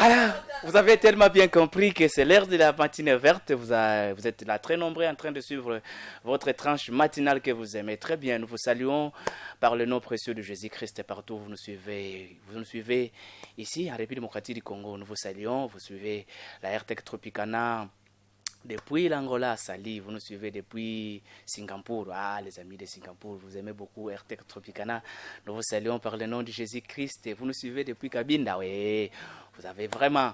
Voilà, vous avez tellement bien compris que c'est l'heure de la matinée verte. Vous êtes là très nombreux en train de suivre votre tranche matinale que vous aimez. Très bien, nous vous saluons par le nom précieux de Jésus-Christ partout où vous nous suivez ici en République démocratique du Congo. Nous vous saluons, vous suivez la RTC Tropicana. Depuis l'Angola, Sali, vous nous suivez depuis Singapour. Ah, les amis de Singapour, vous aimez beaucoup RTC Tropicana. Nous vous saluons par le nom de Jésus-Christ. Vous nous suivez depuis Cabinda. Oui, vous avez vraiment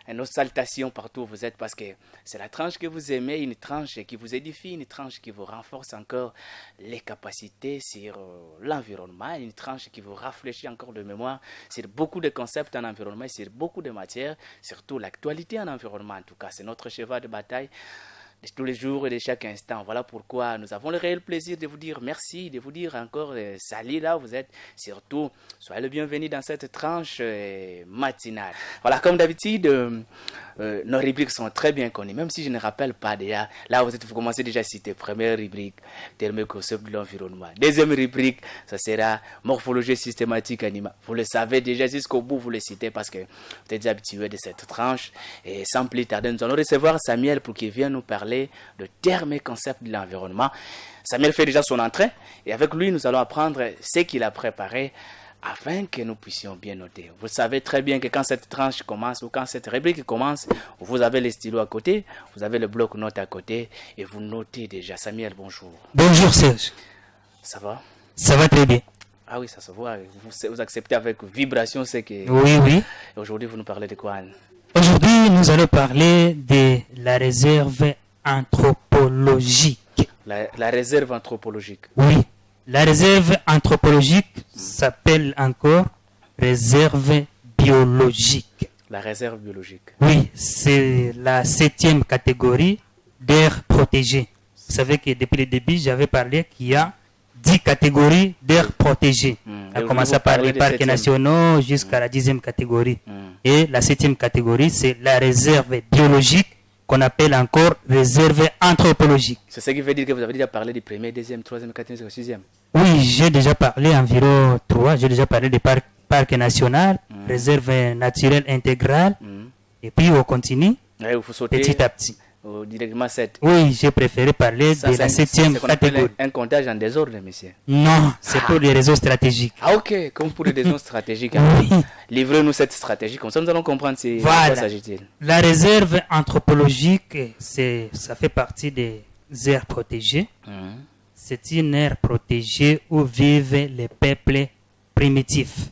une salutation partout où vous êtes parce que c'est la tranche que vous aimez, une tranche qui vous édifie, une tranche qui vous renforce encore les capacités sur l'environnement, une tranche qui vous rafraîchit encore de mémoire sur beaucoup de concepts en environnement, sur beaucoup de matières, surtout l'actualité en environnement. En tout cas, c'est notre cheval de bataille de tous les jours et de chaque instant. Voilà pourquoi nous avons le réel plaisir de vous dire merci, de vous dire encore salut là où vous êtes. Surtout, soyez le bienvenu dans cette tranche matinale. Voilà, comme d'habitude, nos rubriques sont très bien connues, même si je ne rappelle pas déjà. Là, vous commencez déjà à citer. Première rubrique, termes et concepts de l'environnement. Deuxième rubrique, ça sera morphologie systématique animale. Vous le savez déjà jusqu'au bout, vous le citez parce que vous êtes habitué de cette tranche. Et sans plus tarder, nous allons recevoir Samuel pour qu'il vienne nous parler de termes et concepts de l'environnement. Samuel fait déjà son entrée et avec lui, nous allons apprendre ce qu'il a préparé afin que nous puissions bien noter. Vous savez très bien que quand cette tranche commence ou quand cette rubrique commence, vous avez les stylos à côté, vous avez le bloc-notes à côté et vous notez déjà. Samuel, bonjour. Bonjour Serge. Ça va? Ça va très bien. Ah oui, ça se voit. Vous acceptez avec vibration ce que... Oui, oui. Aujourd'hui, vous nous parlez de quoi? Aujourd'hui, nous allons parler de la réserve anthropologique. La réserve anthropologique. Oui. La réserve anthropologique s'appelle encore réserve biologique. La réserve biologique. Oui, c'est la 7e catégorie d'aires protégées. Vous savez que depuis le début, j'avais parlé qu'il y a 10 catégories d'aires protégées. On a commencé par les parcs nationaux jusqu'à la 10e catégorie. Et la 7e catégorie, c'est la réserve biologique qu'on appelle encore réserve anthropologique. C'est ce qui veut dire que vous avez déjà parlé du premier, deuxième, troisième, quatrième, sixième. Oui, j'ai déjà parlé environ 3. J'ai déjà parlé des parcs nationaux, réserve naturelle intégrale. Et puis on continue petit à petit. Directement 7. Oui, j'ai préféré parler de la 7e catégorie. Un comptage en désordre, monsieur. Non, c'est pour des raisons stratégiques. Ah ok, comme pour des raisons stratégiques. Oui. Livrez-nous cette stratégie, comme ça nous allons comprendre de quoi s'agit-il. La réserve anthropologique, ça fait partie des aires protégées. C'est une aire protégée où vivent les peuples primitifs.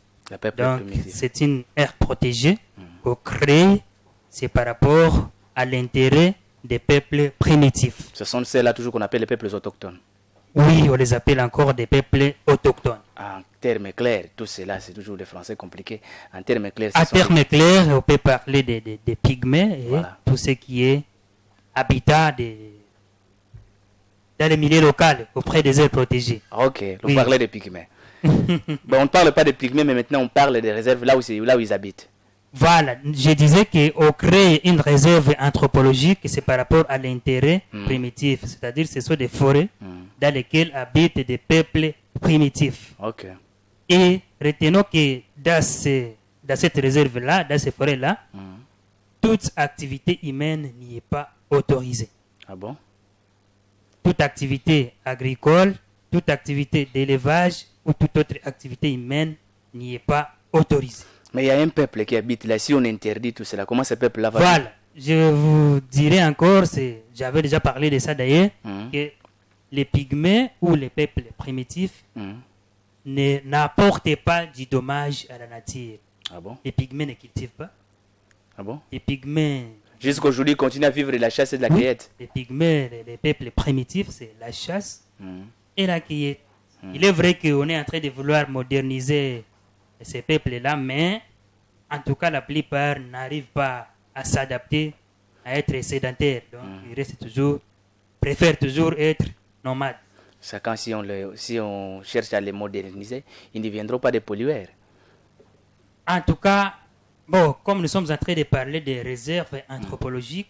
Donc, c'est une aire protégée qu'on crée, c'est par rapport à l'intérêt des peuples primitifs. Ce sont ceux-là toujours qu'on appelle les peuples autochtones. Oui, on les appelle encore des peuples autochtones. En termes clairs, tout cela, c'est toujours des français compliqués. En termes clairs, en termes clairs, on peut parler des pygmées et voilà. Tout ce qui est habitat dans les milieux locaux, auprès des aires protégées. Ok, vous parlez des pygmées. Bon, on ne parle pas des pygmées, mais maintenant on parle des réserves là où ils habitent. Voilà, je disais qu'on crée une réserve anthropologique, c'est par rapport à l'intérêt primitif, c'est-à-dire ce sont des forêts dans lesquelles habitent des peuples primitifs. Ok. Et retenons que dans cette réserve-là, dans ces forêts-là, toute activité humaine n'y est pas autorisée. Ah bon? Toute activité agricole, toute activité d'élevage ou toute autre activité humaine n'y est pas autorisée. Mais il y a un peuple qui habite là. Si on interdit tout cela, comment ce peuple-là va... Voilà. Je vous dirai encore, j'avais déjà parlé de ça d'ailleurs, que les pygmées ou les peuples primitifs n'apportent pas du dommage à la nature. Ah bon? Les pygmées ne cultivent pas. Ah bon? Les pygmées... Jusqu'aujourd'hui, ils continuent à vivre de la chasse et de la cueillette. Les pygmées, les peuples primitifs, c'est la chasse et la cueillette. Il est vrai qu'on est en train de vouloir moderniser ces peuples-là, mais en tout cas, la plupart n'arrivent pas à s'adapter, à être sédentaires. Donc, ils préfèrent toujours être nomades. C'est quand si on cherche à les moderniser, ils ne deviendront pas des pollueurs. En tout cas, bon, comme nous sommes en train de parler des réserves anthropologiques,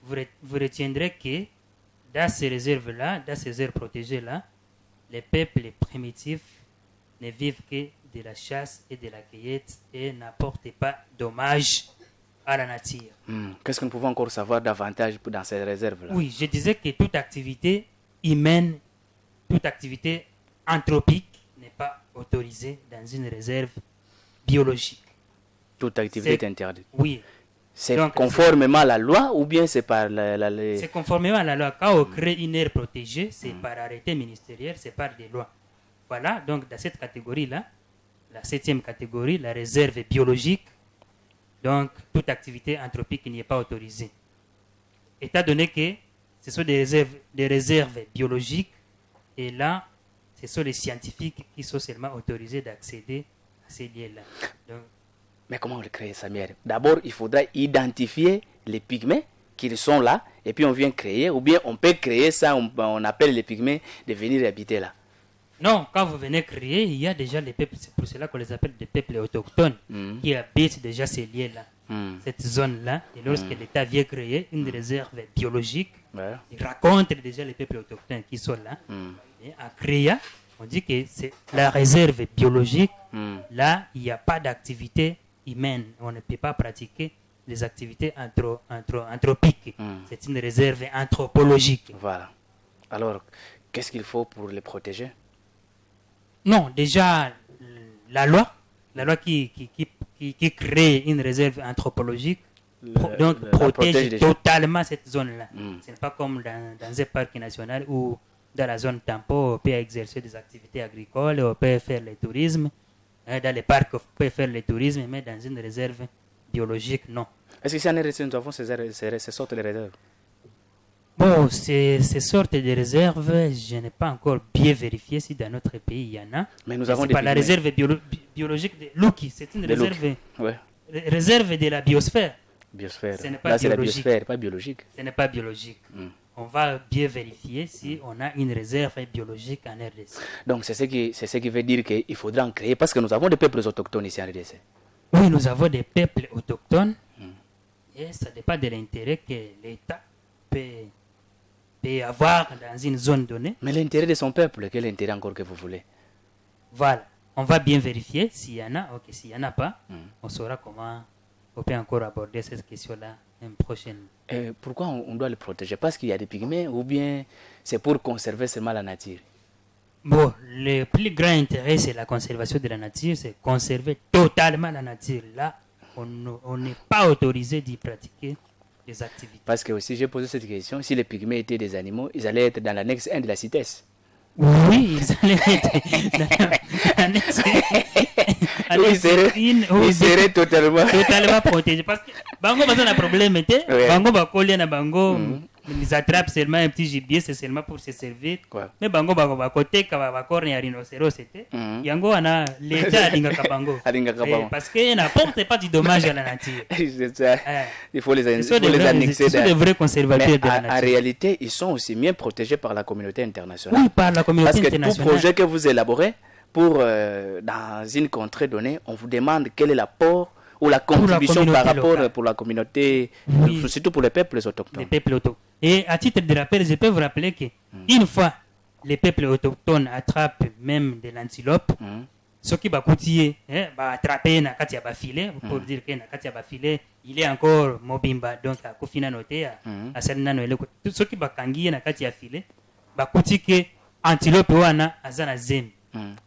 vous retiendrez que dans ces réserves-là, dans ces aires protégées-là, les peuples primitifs ne vivent que de la chasse et de la cueillette et n'apportent pas dommage à la nature. Qu'est-ce que nous pouvons encore savoir davantage dans ces réserves-là? Oui, je disais que toute activité humaine, toute activité anthropique n'est pas autorisée dans une réserve biologique. Toute activité est interdite. Oui. C'est conformément à la loi ou bien c'est par C'est conformément à la loi. Quand on crée une aire protégée, c'est par arrêté ministériel, c'est par des lois. Voilà, donc dans cette catégorie-là, la 7e catégorie, la réserve biologique, donc toute activité anthropique n'y est pas autorisée. Étant donné que ce sont des réserves biologiques, et là, ce sont les scientifiques qui sont seulement autorisés d'accéder à ces lieux-là. Mais comment on le crée, Samuel? D'abord, il faudra identifier les pygmées qui sont là, et puis on vient créer, ou bien on peut créer ça, on appelle les pygmées de venir habiter là. Non, quand vous venez créer, il y a déjà les peuples, c'est pour cela qu'on les appelle des peuples autochtones, qui habitent déjà ces lieux-là, cette zone-là. Et lorsque l'État vient créer une réserve biologique, il raconte déjà les peuples autochtones qui sont là. Et en créant, on dit que c'est la réserve biologique, là, il n'y a pas d'activité humaine. On ne peut pas pratiquer les activités anthropiques. C'est une réserve anthropologique. Voilà. Alors, qu'est-ce qu'il faut pour les protéger? Non, déjà, la loi qui crée une réserve anthropologique, protège totalement cette zone-là. Ce n'est pas comme dans un parc national où, dans la zone tampon, on peut exercer des activités agricoles, on peut faire le tourisme. Dans les parcs, on peut faire le tourisme, mais dans une réserve biologique, non. Est-ce que si en RDC, nous avons ces sortes de réserves? Bon, ces sortes de réserves, je n'ai pas encore bien vérifié si dans notre pays il y en a. Mais nous avons des pas la réserve biologique de Luki, c'est une réserve de la biosphère. Biosphère. Ce n'est pas là, c'est la biologique. biosphère, pas biologique. Ce n'est pas biologique. On va bien vérifier si on a une réserve biologique en RDC. Donc, c'est ce qui veut dire qu'il faudra en créer parce que nous avons des peuples autochtones ici en RDC. Oui, nous avons des peuples autochtones et ça dépend de l'intérêt que l'État peut avoir dans une zone donnée. Mais l'intérêt de son peuple, quel intérêt encore que vous voulez? Voilà, on va bien vérifier s'il y en a. Ok, s'il n'y en a pas, on saura comment on peut encore aborder cette question-là une prochaine. Et pourquoi on doit le protéger? Parce qu'il y a des pygmées ou bien c'est pour conserver seulement la nature? Bon, le plus grand intérêt, c'est la conservation de la nature, c'est conserver totalement la nature. Là, on n'est pas autorisé d'y pratiquer des activités. Parce que aussi, j'ai posé cette question, si les pygmées étaient des animaux, ils allaient être dans l'annexe 1 de la CITES. Oui, ils allaient être dans l'annexe 1. Ils seraient totalement protégés. Parce que Bango, c'est un problème. Bango, Bango, ils attrapent seulement un petit gibier, c'est seulement pour se servir. Mais Bango, côté, Kavakorn et rhinocéros, c'était. Yango, on a l'État à Bango. Parce qu'ils n'apportent pas du dommage à la nature. Il faut les annexer. Ce sont des vrais conservateurs de la nature. En réalité, ils sont aussi bien protégés par la communauté internationale. Oui, par la communauté internationale. Parce que tout projet que vous élaborez, dans une contrée donnée, on vous demande quel est l'apport ou la contribution par rapport pour la communauté, surtout pour les peuples autochtones. Les peuples autochtones. Et à titre de rappel, je peux vous rappeler qu'une fois les peuples autochtones attrapent même de l'antilope, ce qui va coûter, va attraper na katia ba filet, pour dire que na katia ba filet, il est encore mobimba, donc à kofina noté à selna no ele. Tout ce qui va kangi na katia filet, va coûter que antilope wana azana zem.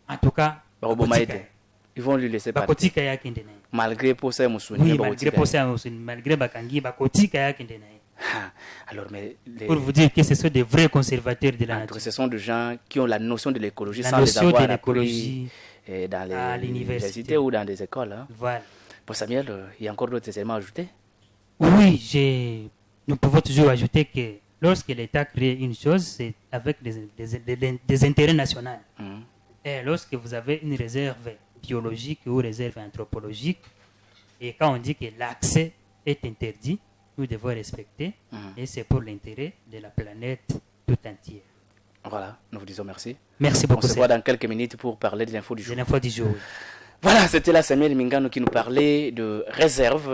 En tout cas, ils vont lui laisser partir. Malgré pour ça, malgré Bakangi, alors, mais pour vous dire que ce sont des vrais conservateurs de la nature. Ce sont des gens qui ont la notion de l'écologie sans les avoir appris dans les universités ou dans des écoles. Hein. Voilà. Pour Samuel, il y a encore d'autres éléments à ajouter? Oui, nous pouvons toujours ajouter que lorsque l'État crée une chose, c'est avec des intérêts nationaux. Et lorsque vous avez une réserve biologique ou réserve anthropologique, et quand on dit que l'accès est interdit, nous devons respecter, et c'est pour l'intérêt de la planète tout entière. Voilà, nous vous disons merci. Merci beaucoup. On se voit dans quelques minutes pour parler de l'info du jour. De l'info du jour. Voilà, c'était là Samuel Mingano qui nous parlait de réserve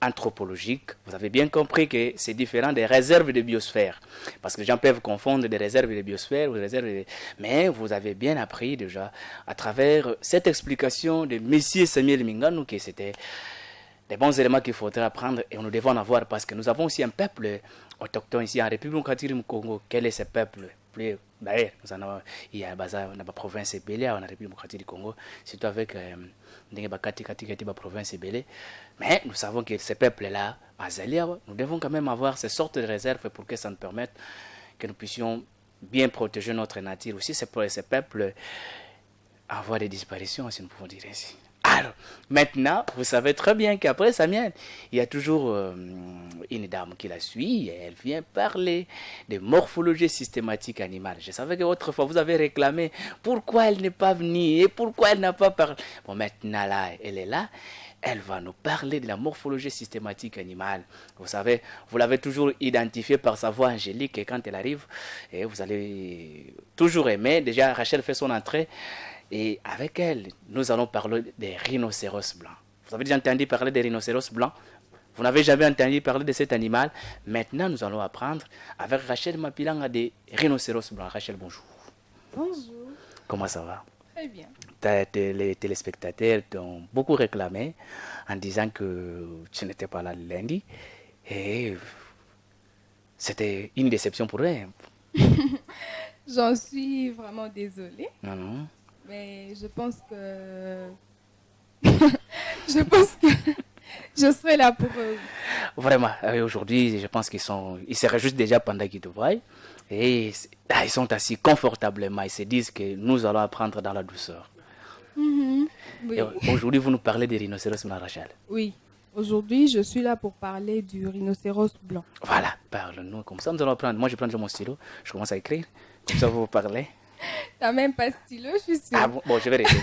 anthropologique. Vous avez bien compris que c'est différent des réserves de biosphère. Parce que les gens peuvent confondre des réserves de biosphère ou des réserves de... Mais vous avez bien appris déjà à travers cette explication de M. Samuel Mingano que c'était des bons éléments qu'il faudra apprendre et nous devons en avoir parce que nous avons aussi un peuple autochtone ici en République démocratique du Congo. Quel est ce peuple? D'ailleurs, il y a la province Bélé en République démocratique du Congo, surtout avec la province Bélé. Mais nous savons que ces peuples-là, à Zalia, nous devons quand même avoir ces sortes de réserves pour que ça nous permette que nous puissions bien protéger notre nature. Aussi, c'est pour ces peuples avoir des disparitions, si nous pouvons dire ainsi. Alors, maintenant, vous savez très bien qu'après Samuel, il y a toujours une dame qui la suit et elle vient parler de morphologie systématique animale. Je savais qu'autrefois, vous avez réclamé pourquoi elle n'est pas venue et pourquoi elle n'a pas parlé. Bon, maintenant, là, elle est là. Elle va nous parler de la morphologie systématique animale. Vous savez, vous l'avez toujours identifiée par sa voix angélique et quand elle arrive, et vous allez toujours aimer. Déjà, Rachel fait son entrée. Et avec elle, nous allons parler des rhinocéros blancs. Vous avez déjà entendu parler des rhinocéros blancs? Vous n'avez jamais entendu parler de cet animal? Maintenant, nous allons apprendre avec Rachel Mapilanga des rhinocéros blancs. Rachel, bonjour. Bonjour. Comment ça va? Très bien. Les téléspectateurs t'ont beaucoup réclamé en disant que tu n'étais pas là le lundi. Et c'était une déception pour eux. J'en suis vraiment désolée. Non. Mais je pense que... je serai là pour eux. Vraiment, aujourd'hui, je pense qu'ils se réjouissent déjà pendant qu'ils te voient. Et ils sont assis confortablement. Ils se disent que nous allons apprendre dans la douceur. Oui. Aujourd'hui, vous nous parlez des rhinocéros blancs, Rachel. Oui. Aujourd'hui, je suis là pour parler du rhinocéros blanc. Voilà, parle-nous. Comme ça, nous allons apprendre. Moi, je prends déjà mon stylo. Je commence à écrire. Comme ça, vous parlez. T'as même pas stylo, je suis sûre. Ah bon, je vais rester.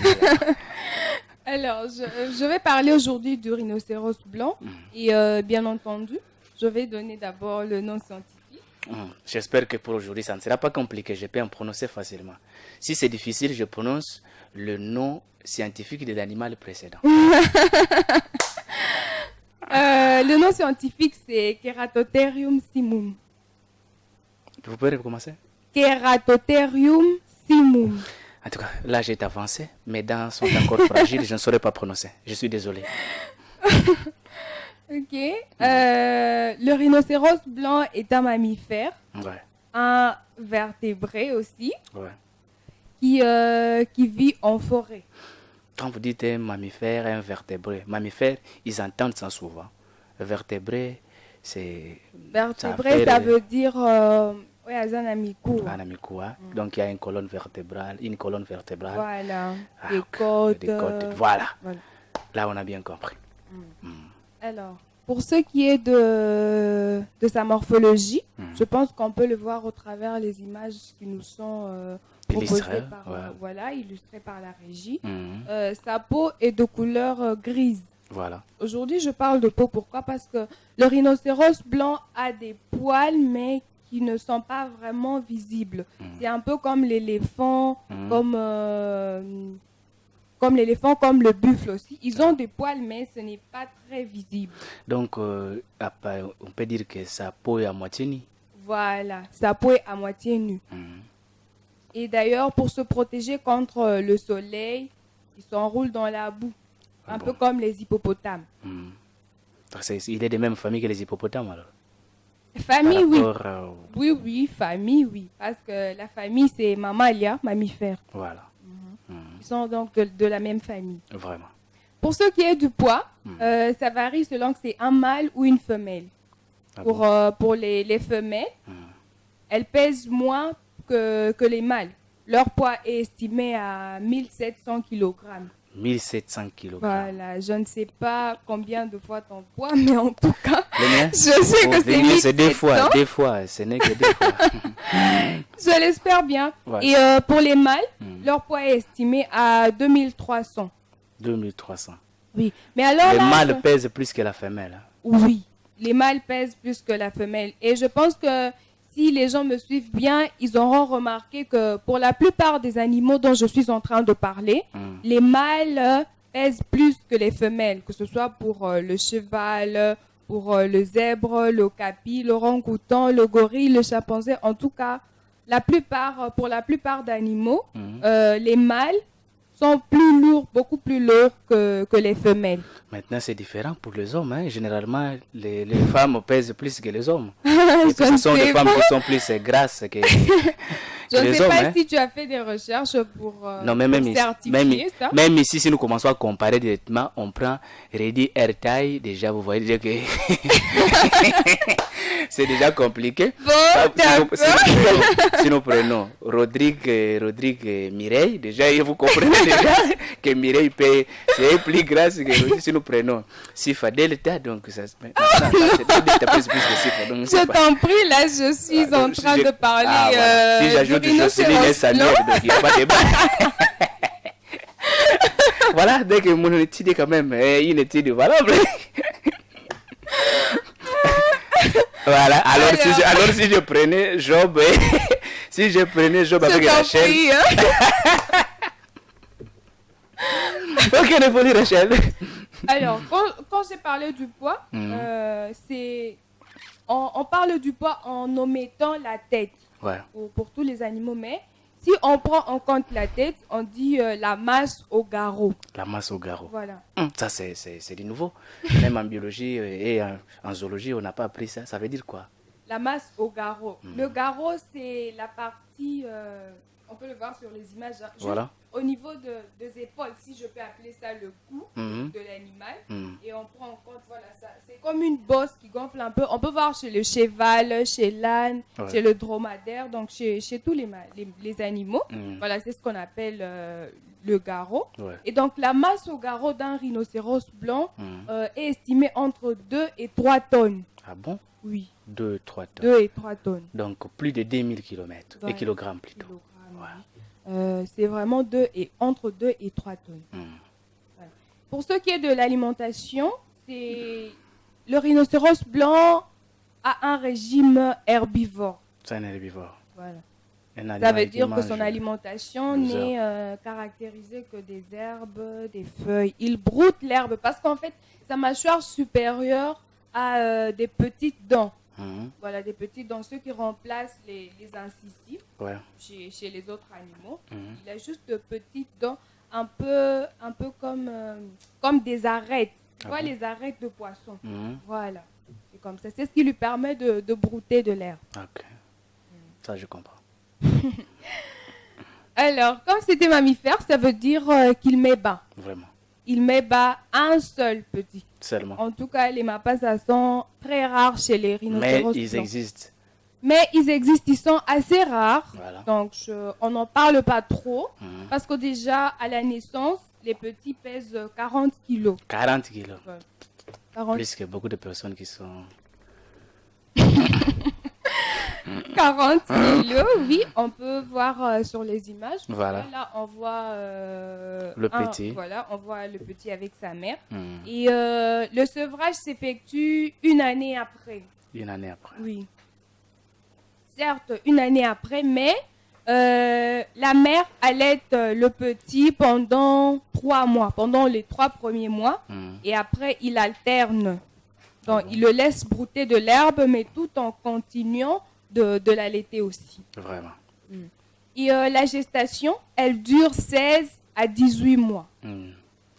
Alors, je vais parler aujourd'hui du rhinocéros blanc. Et bien entendu, je vais donner d'abord le nom scientifique. J'espère que pour aujourd'hui, ça ne sera pas compliqué. Je peux en prononcer facilement. Si c'est difficile, je prononce le nom scientifique de l'animal précédent. Le nom scientifique, c'est Keratotherium simum. Vous pouvez recommencer? Keratotherium simum. En tout cas, là, j'ai avancé. Mes dents sont encore fragiles. Je ne saurais pas prononcer. Je suis désolé. Ok. Le rhinocéros blanc est un mammifère. Ouais. Un vertébré aussi. Ouais. Qui vit en forêt. Quand vous dites un mammifère, un vertébré, mammifère, ils entendent ça souvent. Vertébré, c'est... Vertébré, ça veut dire... oui, un amicou. Un amicou, hein? Donc il y a une colonne vertébrale. Voilà. Ah, des côtes. Voilà. Là, on a bien compris. Alors, pour ce qui est de sa morphologie, je pense qu'on peut le voir au travers les images qui nous sont proposées illustrées par la régie. Sa peau est de couleur grise. Voilà. Aujourd'hui, je parle de peau. Pourquoi? Parce que le rhinocéros blanc a des poils, mais qui ne sont pas vraiment visibles. C'est un peu comme l'éléphant, comme l'éléphant, comme le buffle aussi. Ils ont des poils, mais ce n'est pas très visible. Donc, on peut dire que sa peau est à moitié nue. Voilà, sa peau est à moitié nue. Et d'ailleurs, pour se protéger contre le soleil, ils s'enroulent dans la boue. Un peu comme les hippopotames. Il est de même famille que les hippopotames, alors? Famille, oui. Oui, famille, oui. Parce que la famille, c'est Mammalia, mammifère. Voilà. Ils sont donc de la même famille. Vraiment. Pour ce qui est du poids, ça varie selon que c'est un mâle ou une femelle. Pour les femelles, elles pèsent moins que les mâles. Leur poids est estimé à 1700 kg. 1700 kg. Voilà, je ne sais pas combien de fois ton poids, mais en tout cas, je sais que c'est 1700. C'est deux fois, ce n'est que 2 fois. Je l'espère bien. Ouais. Et pour les mâles, leur poids est estimé à 2300. 2300. Oui, mais alors les mâles pèsent plus que la femelle. Oui, les mâles pèsent plus que la femelle. Et je pense que si les gens me suivent bien, ils auront remarqué que pour la plupart des animaux dont je suis en train de parler, les mâles pèsent plus que les femelles, que ce soit pour le cheval, pour le zèbre, le okapi, l'orang-outan, le gorille, le chimpanzé. En tout cas, pour la plupart d'animaux, les mâles sont plus lourds, beaucoup plus lourds que les femelles. Maintenant, c'est différent pour les hommes. Hein. Généralement, les femmes pèsent plus que les hommes. Et Je puis, ce ne sont des sais femmes pas. qui sont plus grasses que, Je que ne les sais hommes. pas Hein. si tu as fait des recherches pour, Non, mais pour certifier ça. même ici, si nous commençons à comparer directement, on prend Reddy Air Taille. Déjà, vous voyez déjà que c'est déjà compliqué. Bon, d'accord. Si nous prenons Rodrigue Mireille, déjà, vous comprenez déjà que Mireille c'est plus grasse que Rodrigue. Si nous prenons Sifa Delta, donc ça se met. C'est plus que Sifa. Donc, Je t'en prie, là, je suis en train de parler. Voilà. Si j'ajoute Jocelyne et Samuel, donc il n'y a pas de débat. Voilà, dès que mon étude est quand même une étude valable. Voilà, alors si je prenais Job, si je prenais Job avec Rachel. Prie, hein. Ok, ne faut Rachel. Alors, quand j'ai parlé du poids, on parle du poids en omettant la tête Ouais. pour tous les animaux, mais si on prend en compte la tête, on dit la masse au garrot. La masse au garrot. Voilà. Ça, c'est du nouveau. Même en biologie et en zoologie, on n'a pas appris ça. Ça veut dire quoi? La masse au garrot. Le garrot, c'est la partie, on peut le voir sur les images, hein, juste Voilà. au niveau des épaules, si je peux appeler ça le cou de l'animal. Et on prend en compte, voilà, ça. C'est comme une bosse qui gonfle un peu. On peut voir chez le cheval, chez l'âne, chez le dromadaire, donc chez tous les animaux. Voilà, c'est ce qu'on appelle le garrot. Ouais. Et donc, la masse au garrot d'un rhinocéros blanc est estimée entre 2 et 3 tonnes. Ah bon? Oui, 2, 3 tonnes. 2 et 3 tonnes. Donc plus de 10 000 km. Voilà. Et kilogrammes plutôt. Kilogrammes, oui. C'est vraiment entre 2 et 3 tonnes. Ouais. Pour ce qui est de l'alimentation, le rhinocéros blanc a un régime herbivore. C'est un herbivore. Voilà. Un Ça animal veut qui dire que mange son alimentation des n'est caractérisée que des herbes, des feuilles. Il broute l'herbe parce qu'en fait, sa mâchoire supérieure a des petites dents. Voilà, des petites dents, ceux qui remplacent les incisives chez les autres animaux. Il a juste de petites dents, un peu comme des arêtes. Tu vois, les arêtes de poisson. Voilà, c'est comme ça. C'est ce qui lui permet de brouter de l'herbe. Ok. Ça, je comprends. Alors, comme c'est des mammifères, ça veut dire qu'il met bas. Vraiment. Il met bas un seul petit. Seulement. En tout cas, les mapas, ça sont très rares chez les rhinocéros. Mais ils blancs. existent. Mais ils existent, ils sont assez rares. Voilà. Donc, on n'en parle pas trop. Parce que déjà, à la naissance, les petits pèsent 40 kilos. 40 kilos. Ouais. 40, Plus que beaucoup de personnes qui sont... 40 kilos, oui, on peut voir sur les images. Voilà. Là, on voit le petit. Voilà, on voit le petit avec sa mère. Et le sevrage s'effectue une année après. Une année après. Oui. Certes, une année après, mais la mère allaite le petit pendant 3 mois, pendant les 3 premiers mois. Et après, il alterne. Donc, il le laisse brouter de l'herbe, mais tout en continuant de l'allaiter aussi. Vraiment. Et la gestation, elle dure 16 à 18 mois.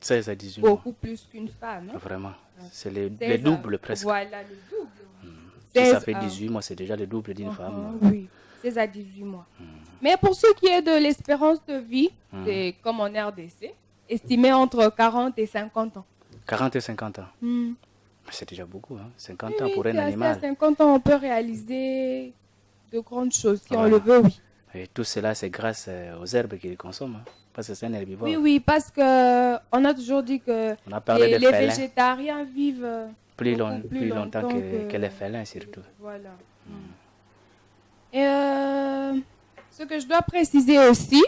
16 à 18 mois. Beaucoup plus qu'une femme. Hein. Vraiment. C'est le 16 double presque. Voilà, le double. Si 16 ça fait à- 18 mois, c'est déjà le double d'une femme. Oui, 16 à 18 mois. Mais pour ce qui est de l'espérance de vie, c'est comme en RDC, estimé entre 40 et 50 ans. 40 et 50 ans. C'est déjà beaucoup, hein. 50 ans Oui, pour un c'est assez. animal. À 50 ans, on peut réaliser de grandes choses, si on Voilà. le veut, oui. Et tout cela, c'est grâce aux herbes qu'il consomme. Hein. Parce que c'est un herbivore. Oui, oui, parce qu'on a toujours dit que On a parlé des les félins. végétariens vivent Plus beaucoup longtemps que les félins, surtout. Voilà. Et ce que je dois préciser aussi,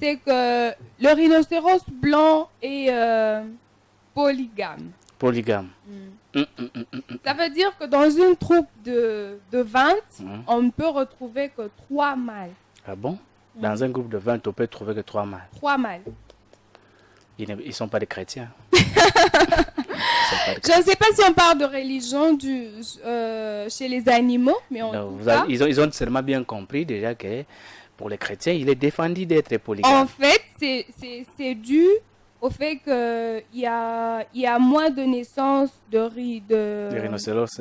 c'est que le rhinocéros blanc est polygame. Polygame. Ça veut dire que dans une troupe de 20, on ne peut retrouver que 3 mâles. Ah bon? Dans un groupe de 20, on peut trouver que 3 mâles. 3 mâles. Ils ne sont pas des chrétiens. Je ne sais pas si on parle de religion chez les animaux, mais en Non, tout cas... ils ont seulement bien compris déjà que Pour les chrétiens, il est défendu d'être polygame. En fait, c'est dû au fait qu'il y a moins de naissances de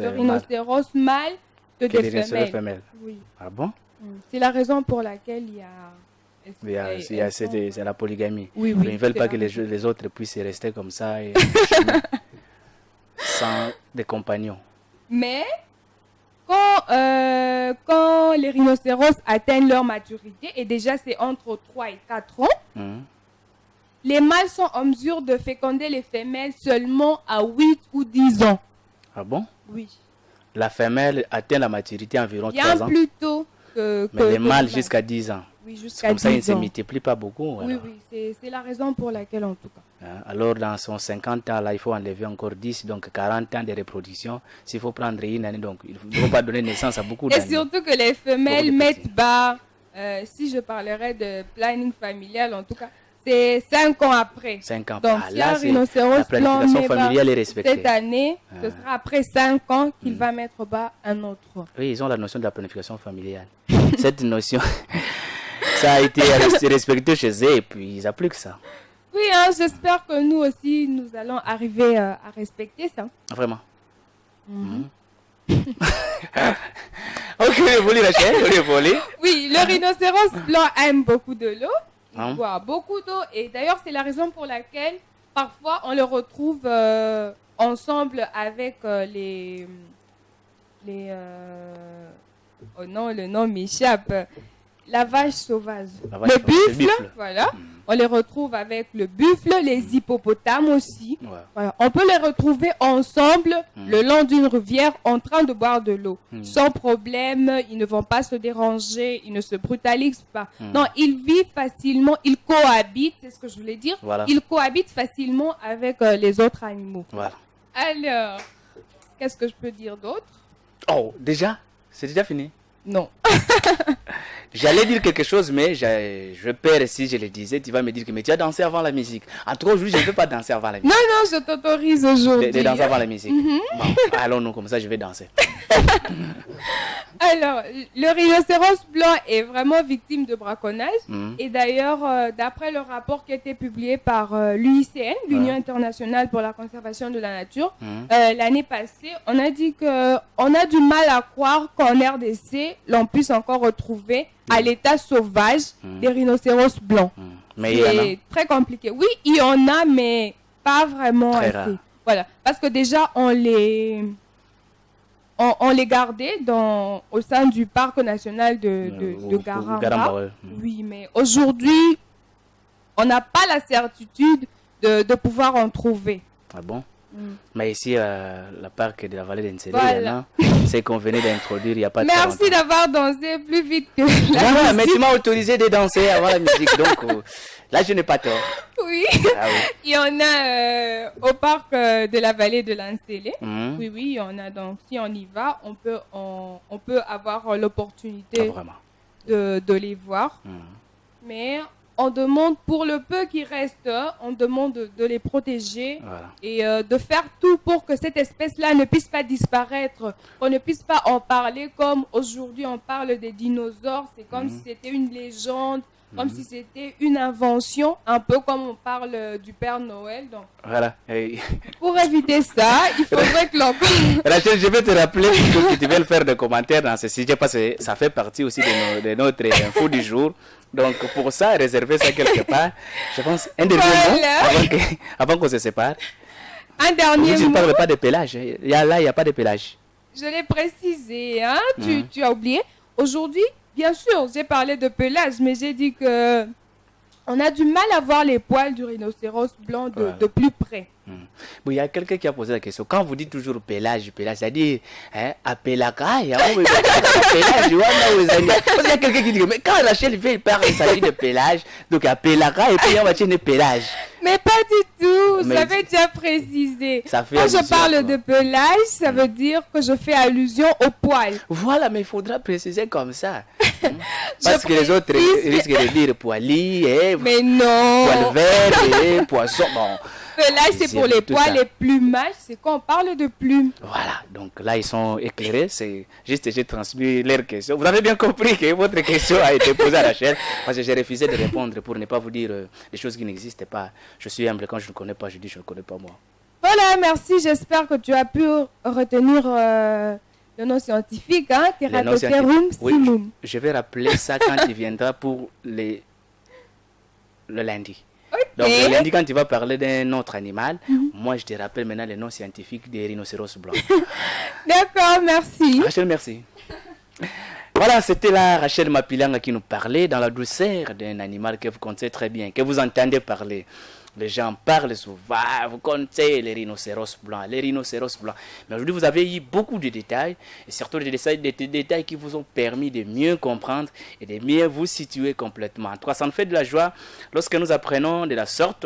rhinocéros mâles que de femelles. Oui. Ah bon? C'est la raison pour laquelle il y a... C'est la polygamie. Oui, ils ne veulent pas que les autres puissent rester comme ça et sans des compagnons. Mais quand les rhinocéros atteignent leur maturité, et déjà c'est entre 3 et 4 ans, les mâles sont en mesure de féconder les femelles seulement à 8 ou 10 ans. Ah bon? Oui. La femelle atteint la maturité environ 3 ans. Bien plus tôt que les mâles jusqu'à 10 ans. Oui, jusqu'à 10 ans. Comme ça, ils ne se multiplient pas beaucoup. Oui, c'est la raison pour laquelle en tout cas. Alors, dans son 50 ans, là, il faut enlever encore 10, donc 40 ans de reproduction. S'il faut prendre une année, donc il ne faut pas donner naissance à beaucoup d'années. Et surtout que les femelles mettent bas, si je parlerais de planning familial, en tout cas, c'est 5 ans après. 5 ans. Donc, si un rhinocéros la planification familiale est respectée. Cette année, ce sera après 5 ans qu'il va mettre bas un autre. Oui, ils ont la notion de la planification familiale. Cette notion, ça a été respecté chez eux et puis ils appliquent ça. Oui, hein, j'espère que nous aussi, nous allons arriver à respecter ça. Vraiment. Ok, vous voulez Rachel, vous voulez? Oui, le rhinocéros blanc aime beaucoup de l'eau. Il boit beaucoup d'eau. Et d'ailleurs, c'est la raison pour laquelle, parfois, on le retrouve ensemble avec oh non, le nom m'échappe. La vache sauvage. Le buffle, voilà. On les retrouve avec le buffle, les hippopotames aussi. Ouais. Voilà. On peut les retrouver ensemble le long d'une rivière en train de boire de l'eau. Sans problème, ils ne vont pas se déranger, ils ne se brutalisent pas. Non, ils vivent facilement, ils cohabitent, c'est ce que je voulais dire. Voilà. Ils cohabitent facilement avec les autres animaux. Voilà. Alors, qu'est-ce que je peux dire d'autre? Oh, déjà? C'est déjà fini? Non. J'allais dire quelque chose, mais je perds si je le disais. Tu vas me dire que mais tu as dansé avant la musique. En tout cas, aujourd'hui, je ne peux pas danser avant la musique. Non, je t'autorise aujourd'hui. De danser avant la musique. Bon, allons-nous, comme ça, je vais danser. Alors, le rhinocéros blanc est vraiment victime de braconnage. Et d'ailleurs, d'après le rapport qui a été publié par l'UICN, l'Union internationale pour la conservation de la nature, l'année passée, on a dit qu'on a du mal à croire qu'en RDC, l'on puisse encore retrouver à l'état sauvage des rhinocéros blancs. Mais c'est très compliqué. Oui, il y en a, mais pas vraiment très assez. Rare. Voilà, parce que déjà, on les gardait au sein du parc national de Garamba. Ouais. Oui, mais aujourd'hui, on n'a pas la certitude de pouvoir en trouver. Ah bon? Mais ici, la parc de la vallée d'Ensélé, Voilà. c'est qu'on venait d'introduire il n'y a pas de Merci d'avoir dansé plus vite que la musique. Mais tu musique. m'as autorisé de danser avant la musique, donc là, je n'ai pas tort. Oui. Ah oui. Il y en a au parc de la vallée de l'Ensélé. Mhm. Oui, il y en a. Donc, si on y va, on peut avoir l'opportunité Vraiment. de les voir. Mais on demande, pour le peu qui reste, on demande de les protéger et de faire tout pour que cette espèce-là ne puisse pas disparaître, qu'on ne puisse pas en parler comme aujourd'hui on parle des dinosaures. C'est comme si c'était une légende, comme si c'était une invention, un peu comme on parle du Père Noël. Donc, Voilà. pour éviter ça, il faudrait que l'on... Rachel, je vais te rappeler que tu veux faire des commentaires dans ce sujet parce que ça fait partie aussi de notre info du jour. Donc, pour ça, réserver ça quelque part. Je pense, un dernier mot avant qu'on se sépare. Un dernier Tu mot. ne parles pas de pélage. Là, il n'y a pas de pélage. Je l'ai précisé, hein? Tu as oublié. Aujourd'hui, bien sûr, j'ai parlé de pelage, mais j'ai dit que on a du mal à voir les poils du rhinocéros blanc de plus près. Bon, il y a quelqu'un qui a posé la question. Quand vous dites toujours pelage, c'est-à-dire, à pelaka, il y a quelqu'un qui dit, mais quand Rachel fait, il s'agit de pelage, donc à pelaka, et puis on va dire pelage. Mais pas du tout, Mais j'avais déjà précisé. Ça fait Quand je allusion à parle quoi? de pelage, ça veut dire que je fais allusion aux poils. Voilà, mais il faudra préciser comme ça. Parce que les autres risquent de dire poili, Mais non. poil vert et poisson. Bon, Là, c'est pour les poils, les plumages, c'est quand on parle de plumes. Voilà, donc là, ils sont éclairés. C'est juste, j'ai transmis leurs questions. Vous avez bien compris que votre question a été posée à Rachel, parce que j'ai refusé de répondre pour ne pas vous dire des choses qui n'existaient pas. Je suis humble, quand je ne connais pas, je dis je ne connais pas moi. Voilà, merci. J'espère que tu as pu retenir le nom scientifique, hein, Keratocerum simum. Je vais rappeler ça quand il viendra pour le lundi. Okay. Donc le lundi, quand tu vas parler d'un autre animal, moi je te rappelle maintenant le nom scientifique des rhinocéros blancs. D'accord, merci. Rachel, merci. Voilà, c'était là Rachel Mapilanga qui nous parlait dans la douceur d'un animal que vous connaissez très bien, que vous entendez parler. Les gens parlent souvent, vous connaissez les rhinocéros blancs, les rhinocéros blancs. Mais aujourd'hui, vous avez eu beaucoup de détails, et surtout des détails qui vous ont permis de mieux comprendre et de mieux vous situer complètement. En tout cas, ça nous fait de la joie lorsque nous apprenons de la sorte.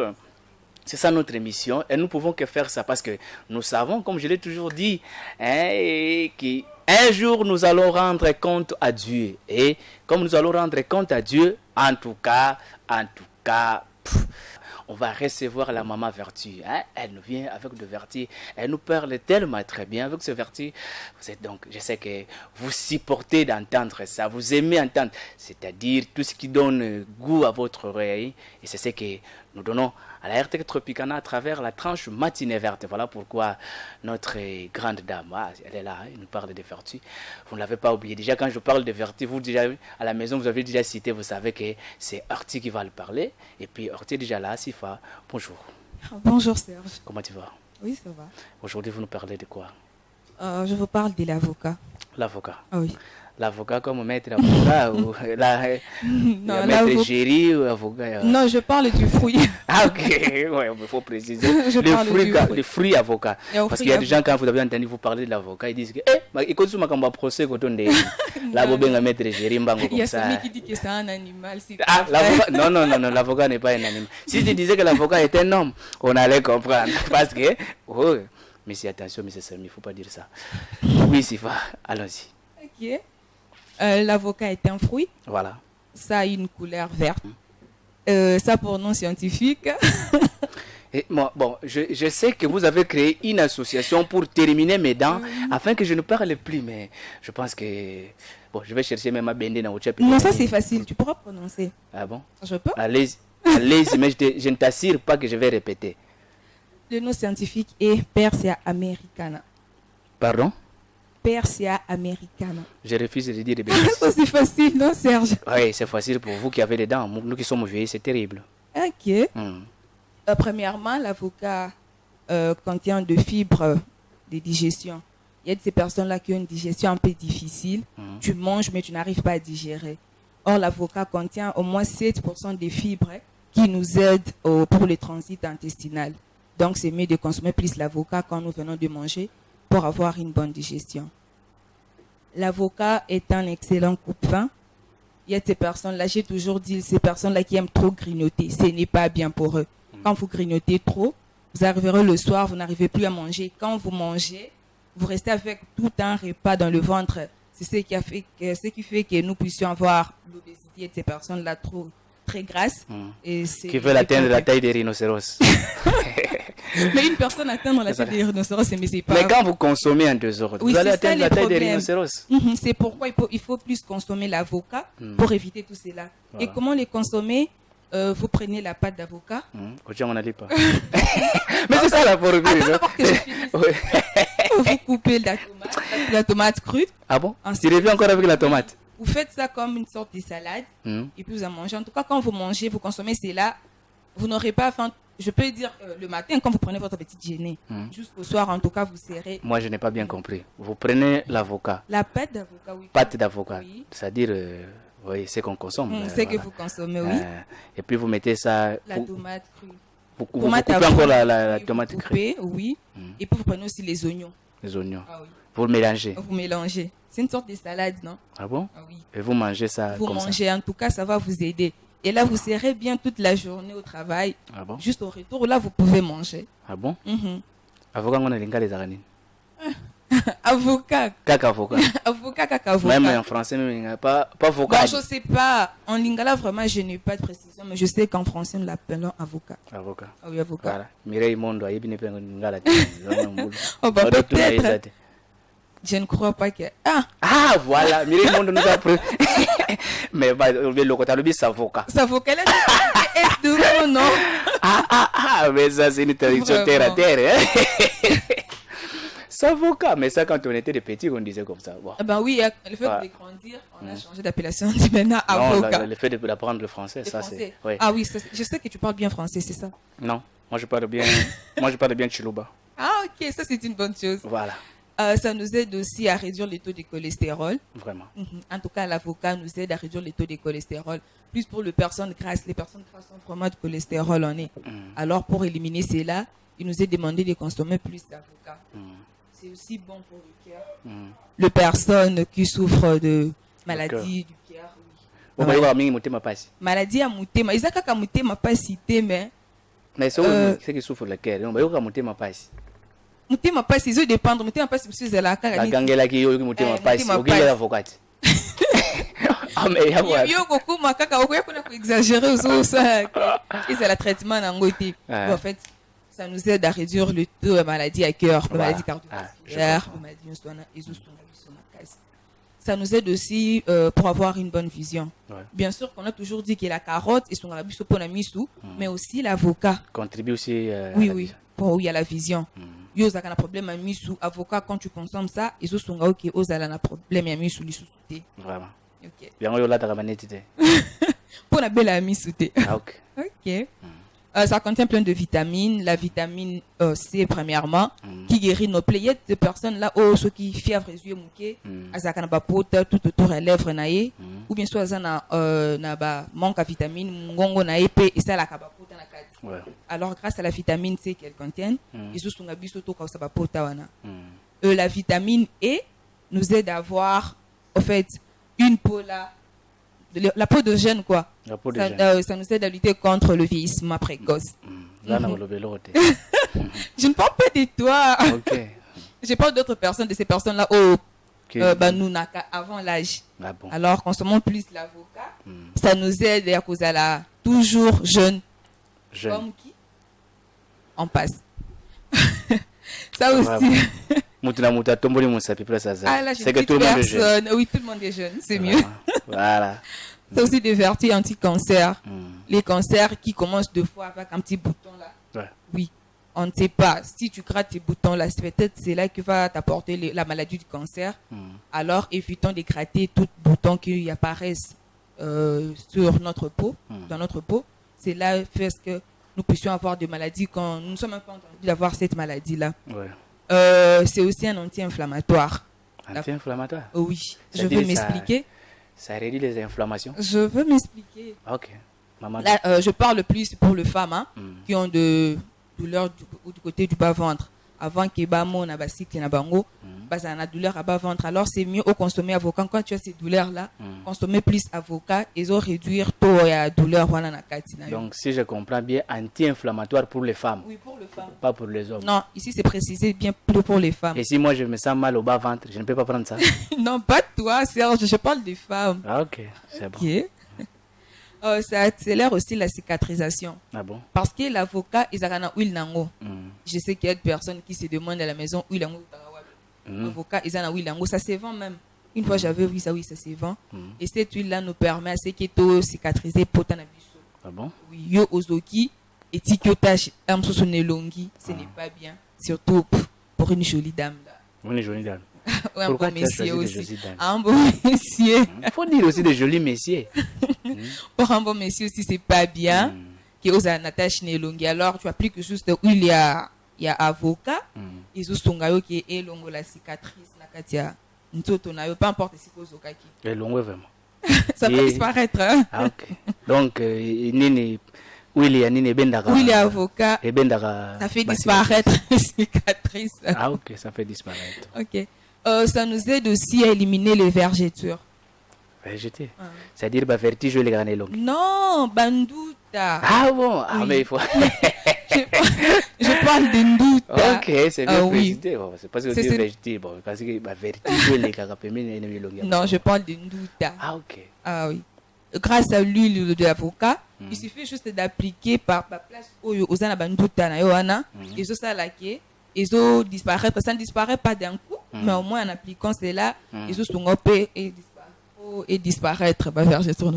C'est ça notre mission, et nous pouvons que faire ça parce que nous savons, comme je l'ai toujours dit, qu'un jour nous allons rendre compte à Dieu. Et comme nous allons rendre compte à Dieu, en tout cas, on va recevoir la maman vertu. Hein? Elle nous vient avec de vertu. Elle nous parle tellement très bien avec ce vertu. Vous êtes donc, je sais que vous supportez d'entendre ça. Vous aimez entendre. C'est-à-dire tout ce qui donne goût à votre oreille. Et c'est ce que nous donnons à la RTC Tropicana à travers la tranche matinée verte. Voilà pourquoi notre grande dame, elle est là, elle nous parle de vertu. Vous ne l'avez pas oublié. Déjà, quand je parle de vertu, vous déjà à la maison, vous avez déjà cité, vous savez que c'est Horty qui va le parler. Et puis Horty est déjà là, Sifa. Bonjour. Bonjour Serge. Comment tu vas? Oui, ça va. Aujourd'hui, vous nous parlez de quoi? Je vous parle de l'avocat. L'avocat. Ah oui. L'avocat comme maître avocat ou non, maître géry ou avocat? Non, je parle du fruit. Ah ok, ouais, il faut préciser. Les fruits avocats. Parce qu'il y a des gens, quand vous avez entendu vous parler de l'avocat, ils disent que écoute, tu m'as procès quand on est là, maître géry, comme ça. Il y a celui qui dit que c'est un animal. Non, l'avocat n'est pas un animal. Si tu disais que l'avocat est un homme, on allait comprendre. Parce que, mais si attention, monsieur Samy, il ne faut pas dire ça. Oui, Sifa, allons-y. Ok. L'avocat est un fruit. Voilà. Ça a une couleur verte. Ça pour nom scientifique. Et moi, bon, je sais que vous avez créé une association pour terminer mes dents afin que je ne parle plus, mais je pense que... Bon, je vais chercher même à bender dans votre chapitre. Non, ça c'est facile, tu pourras prononcer. Ah bon? Je peux? Allez-y, mais je ne t'assure pas que je vais répéter. Le nom scientifique est Persia americana. Pardon? Persia americana. Je refuse de dire des bêtises. Ça c'est facile, non Serge? Oui, c'est facile pour vous qui avez des dents. Nous qui sommes vieux, c'est terrible. Ok. Premièrement, l'avocat contient de fibres de digestion. Il y a de ces personnes-là qui ont une digestion un peu difficile. Tu manges, mais tu n'arrives pas à digérer. Or, l'avocat contient au moins 7% des fibres qui nous aident pour le transit intestinal. Donc, c'est mieux de consommer plus l'avocat quand nous venons de manger pour avoir une bonne digestion. L'avocat est un excellent coupe-faim. Il y a ces personnes-là, j'ai toujours dit, ces personnes-là qui aiment trop grignoter, ce n'est pas bien pour eux. Quand vous grignotez trop, vous arriverez le soir, vous n'arrivez plus à manger. Quand vous mangez, vous restez avec tout un repas dans le ventre. C'est ce qui fait que nous puissions avoir l'obésité de ces personnes-là très grasses. Qui veulent atteindre la taille des rhinocéros. Mais une personne atteindre la taille des rhinocéros, mais c'est pas... Mais quand vous consommez en 2 heures, vous allez atteindre la taille des rhinocéros. C'est pourquoi il faut plus consommer l'avocat pour éviter tout cela. Voilà. Et comment les consommer? Vous prenez la pâte d'avocat. On n'allait pas. Mais c'est ça la formule. Vous coupez la tomate crue. Ah bon? Tu reviens encore avec la tomate? Vous faites ça comme une sorte de salade. Et puis vous en mangez. En tout cas, quand vous mangez, vous consommez cela. Vous n'aurez pas faim. Je peux dire le matin, quand vous prenez votre petit déjeuner. Jusqu'au soir, en tout cas, vous serez... Moi, je n'ai pas bien compris. Vous prenez l'avocat. La pâte d'avocat, oui. Pâte d'avocat. Oui. C'est-à-dire... Oui, c'est qu'on consomme. C'est que vous consommez, oui. Et puis vous mettez ça... La tomate crue. Vous coupez encore la tomate crue. Oui. Et puis vous prenez aussi les oignons. Les oignons. Ah, oui. Vous le mélangez. Vous mélangez. C'est une sorte de salade, non? Ah bon? Ah, oui. Et vous mangez ça vous comme ça? Vous mangez, en tout cas, ça va vous aider. Et là, vous serez bien toute la journée au travail. Ah bon? Juste au retour, là, vous pouvez manger. Ah bon? Avocat, on a les aranis. Avocat. Caca avocat. Avocat, caca avocat. Même en français, même, pas avocat. Bon, je sais pas. En lingala, vraiment, je n'ai pas de précision, mais je sais qu'en français, nous l'appelons avocat. Avocat. Ah oui, avocat. Voilà. Mireille Mondo, il y a lingala. Oh, bah, peut-être. Je ne crois pas que... Ah, voilà. Mireille Mondo nous a appris. Mais le côté c'est avocat. C'est avocat, là, c'est de non. Mais ça, c'est une traduction terre à terre. C'est avocat. Mais ça, quand on était des petits, on disait comme ça. Bon. Ben oui, le fait de grandir, on a changé d'appellation. On dit maintenant avocat. Non, le fait d'apprendre le français, ça c'est... Oui. Ah oui, je sais que tu parles bien français, c'est ça? Non, moi je parle bien Chiluba. Ah ok, ça c'est une bonne chose. Voilà. Ça nous aide aussi à réduire les taux de cholestérol. Vraiment. En tout cas, l'avocat nous aide à réduire les taux de cholestérol. Plus pour les personnes grasses. Les personnes grasses ont vraiment de cholestérol en eux. Alors, pour éliminer cela, il nous est demandé de consommer plus d'avocat. C'est aussi bon pour le cœur. Les personnes qui souffrent de maladies du cœur. Maladie à mutema. Ils ont mutema pas cité, mais... Mais c'est qui souffre le cœur. Mutema pas ici. Mutema pas si ils dépendent mutema pas si vous êtes là la gangela qui yo mutema pas si ogile l'avocat. Ah mais yo beaucoup makaka okoya kuna ko exagérer aussi ça c'est le traitement nangote. En fait ça nous aide à réduire le taux de maladie à cœur, de maladie cardiovasculaire, de maladie ça nous aide aussi pour avoir une bonne vision. Bien sûr qu'on a toujours dit que la carotte et son rabiso pour la misou, mais aussi l'avocat contribue aussi oui pour y a la vision. Yo za kana problème à misou avocat quand tu consommes ça ils ont son OK aux ala na problème à misou li souté vraiment OK bien yo la ta manetité pour la belle amie souté OK ça contient plein de vitamines la vitamine C premièrement qui guérit nos plaies de personnes là ceux qui fièvre yeux mouké azaka na ba pota tout autour des lèvres naé ou bien soit azana na ba manque à vitamine ngongo na épée et ça la ka ba pota na kati. Alors grâce à la vitamine C qu'elle contient ils sont ngabiso to ka sa ba pota wana la vitamine E nous aide à avoir en fait une peau là la peau de jeune quoi. La peau de jeune. Ça nous aide à lutter contre le vieillissement précoce. Je ne parle pas de toi. OK. Je parle d'autres personnes, de ces personnes-là nous avant l'âge. Ah bon. Alors consommons plus l'avocat. Ça nous aide à cause de la toujours jeune. Comme qui? On passe. Ça aussi. C'est que tout le monde est jeune. Oui, tout le monde est jeune, c'est mieux. Voilà. C'est aussi des vertus anti-cancer. Les cancers qui commencent deux fois avec un petit bouton là. Oui, on ne sait pas. Si tu grattes ces boutons là, peut-être c'est là que va t'apporter la maladie du cancer. Alors évitons de gratter tout bouton qui apparaissent sur notre peau, dans notre peau. C'est là fait que nous puissions avoir des maladies quand nous ne sommes même pas entendus d'avoir cette maladie là. C'est aussi un anti-inflammatoire. Anti-inflammatoire? Oui. Je veux m'expliquer. Ça réduit les inflammations? Je veux m'expliquer. Ok. Maman. Là, je parle plus pour les femmes qui ont de douleurs du côté du bas-ventre. Avant que bamo na basikli na bango, ça na douleur à bas-ventre. Alors c'est mieux au consommer avocat. Quand tu as ces douleurs-là, consommer plus avocat et réduire taux de douleur. Donc si je comprends bien, anti-inflammatoire pour les femmes. Oui, pour les femmes. Pas pour les hommes. Non, ici c'est précisé bien plus pour les femmes. Et si moi je me sens mal au bas-ventre, je ne peux pas prendre ça? Non, pas toi, Serge, je parle des femmes. Ah ok, c'est bon. Ça accélère aussi la cicatrisation. Ah bon? Parce que l'avocat, ils ont huile nango. Je sais qu'il y a des personnes qui se demandent à la maison huile nango. Avocat, ils ont huile nango. Ça se vend même. Une fois j'avais vu ça, oui, ça se vend. Et cette huile-là nous permet à ce que tout cicatriser pour ton abisso. Ah bon? Oui, yo ozoki et tikiotage amsoso nelongi, ce n'est pas bien. Surtout pour une jolie dame là. Une jolie dame. Ouais, un bon messier aussi. Un bon messier. Il faut dire aussi des jolis messieurs. Pour un bon messier aussi, c'est pas bien. Que aux anatage nelongi. Alors, tu appliques juste où il y a avocat. Et sous son gaillot qui est longo la cicatrice. Peu importe si c'est ozokaki. Et longo vraiment. Ça peut disparaître. Hein? Ah, ok. Donc, nini. Oui, il y a avocat. Ça fait disparaître les cicatrices. Ah, ok, ça fait disparaître. Ok. Ça nous aide aussi à éliminer les vergetures. Vergeture? C'est-à-dire vertige les granulons? Non, bandouta. Ah bon? Ah, mais il faut. je parle de Nduta. Ok, c'est bien oui. précisé. Bon, c'est parce que Dieu vérité. Bon, parce que la vérité, les carapémines et les longues. Non, je parle de Nduta. Ah, ok. Ah oui. Grâce à l'huile de l'avocat, il suffit juste d'appliquer par la place aux Nduta na yoana, et ça là qui ils ont disparaît, ça ne disparaît pas d'un coup, mais au moins en appliquant cela, ils ont stoppé et disparaître.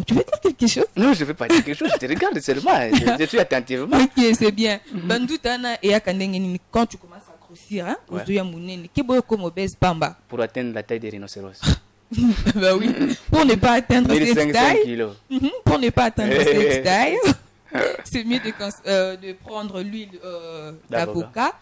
Tu veux dire quelque chose? Non, je ne veux pas dire quelque chose, je te regarde seulement, je suis attentivement. Ok, c'est bien. Bandutana et quand tu commences à grossir, hein, pour atteindre la taille des rhinocéros. Bah oui, pour ne pas atteindre cette taille, pour ne pas atteindre cette taille, c'est mieux de prendre l'huile d'avocat,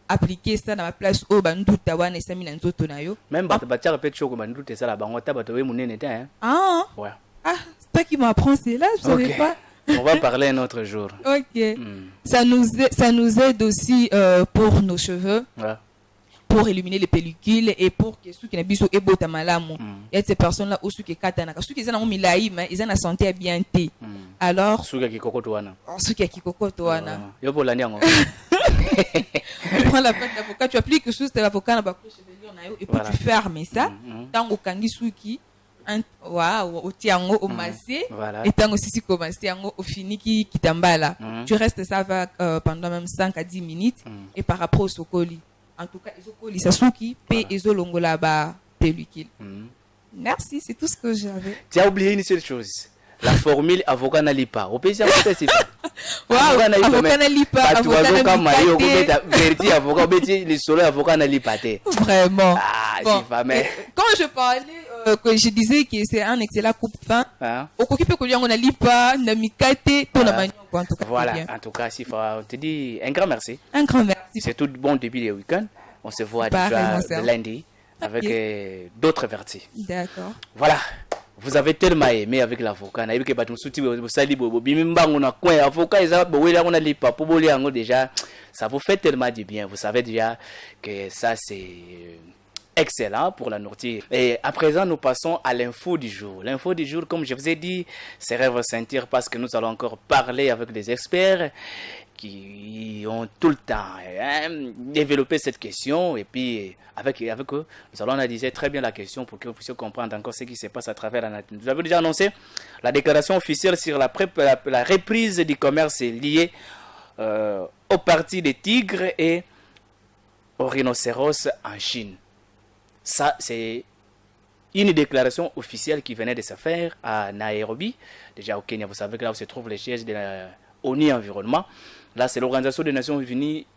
appliquer ça dans la place au banduta wana esami na nzoto na yo. Même batia repet choko banduta ça la bangota batowe munene ta hein. Ah. Ouais. Ah, c'est toi qui m'apprends cela, je savais pas. On va parler un autre jour. Ok. Ça nous aide aussi pour nos cheveux. Ouais. Pour éliminer les pellicules et pour que ceux qui n'habitent au ebota malamu. Il y a ces personnes-là aussi qui katana. Ceux qui sont en milaïm, ils ont la santé bien té. Alors. Ceux qui kokotoana. Ceux qui kokotoana. Yo pour l'aniango. Tu prends la pâte d'avocat, tu appliques quelque chose de l'avocat dans la chevelure et puis tu fermes ça. Tant au kangi suki. Waouh, au tiango au massé et tant aussi si commencé au fini qui t'emballa. Tu restes ça pendant même 5 à 10 minutes et par rapport au sokoli. En tout cas, ils ont Sasuki, et ils ont Longolaba, pellicule. Merci, c'est tout ce que j'avais. Tu as oublié une seule chose. La formule avocat n'alipa. Au pays, c'est ça. Waouh, avocat n'alipa. Avocat n'alipa. Verti avocat, les soleils avocat n'alipa. Vraiment. Ah, c'est pas mal. Quand je parlais, que je disais que c'est un excellent coupe-fin, au coquille que l'on n'alipa, n'amicate, ton amagnon. Voilà, en tout cas, on te dit un grand merci. Un grand merci. C'est tout bon début du week-end. On se voit déjà le lundi avec d'autres vertus. D'accord. Voilà. Vous avez tellement aimé avec l'avocat. Déjà, ça vous fait tellement du bien. Vous savez déjà que ça, c'est excellent pour la nourriture. Et à présent, nous passons à l'info du jour. L'info du jour, comme je vous ai dit, c'est rêve sentir parce que nous allons encore parler avec des experts qui ont tout le temps développé cette question et puis avec eux, nous allons analyser très bien la question pour que vous puissiez comprendre encore ce qui se passe à travers la nature. Nous avons déjà annoncé la déclaration officielle sur la reprise du commerce lié au parti des tigres et aux rhinocéros en Chine. Ça, c'est une déclaration officielle qui venait de se faire à Nairobi, déjà au Kenya. Vous savez que là où se trouve les sièges de l'ONU Environnement. Là, c'est l'Organisation des Nations Unies